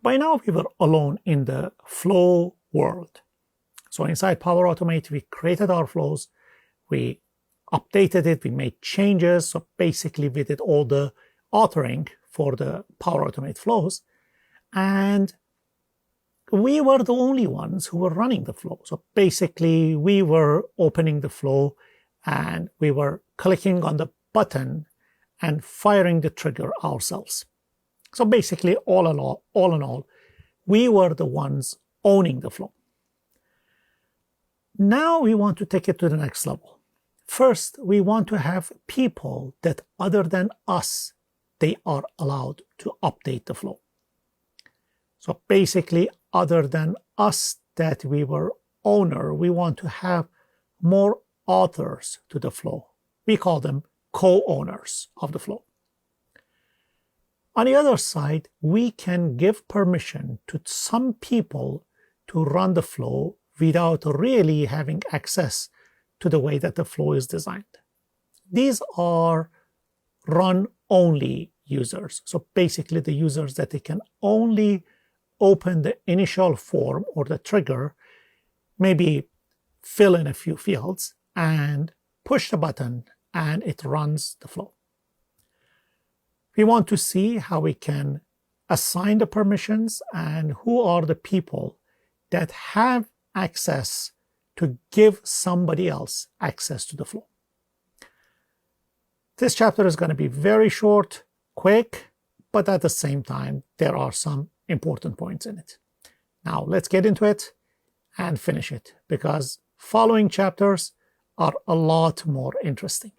By now, we were alone in the flow world. So inside Power Automate, we created our flows, we updated it, we made changes. So basically, we did all the authoring for the Power Automate flows. And we were the only ones who were running the flow. So basically, we were opening the flow and we were clicking on the button and firing the trigger ourselves. So basically, all in all, we were the ones owning the flow. Now we want to take it to the next level. First, we want to have people that other than us, they are allowed to update the flow. So basically, other than us that we were owner, we want to have more authors to the flow. We call them co-owners of the flow. On the other side, we can give permission to some people to run the flow without really having access to the way that the flow is designed. These are run-only users. So basically, the users that they can only open the initial form or the trigger, maybe fill in a few fields and push the button, and it runs the flow. We want to see how we can assign the permissions and who are the people that have access to give somebody else access to the flow. This chapter is going to be very short, quick, but at the same time, there are some important points in it. Now, let's get into it and finish it, because following chapters are a lot more interesting.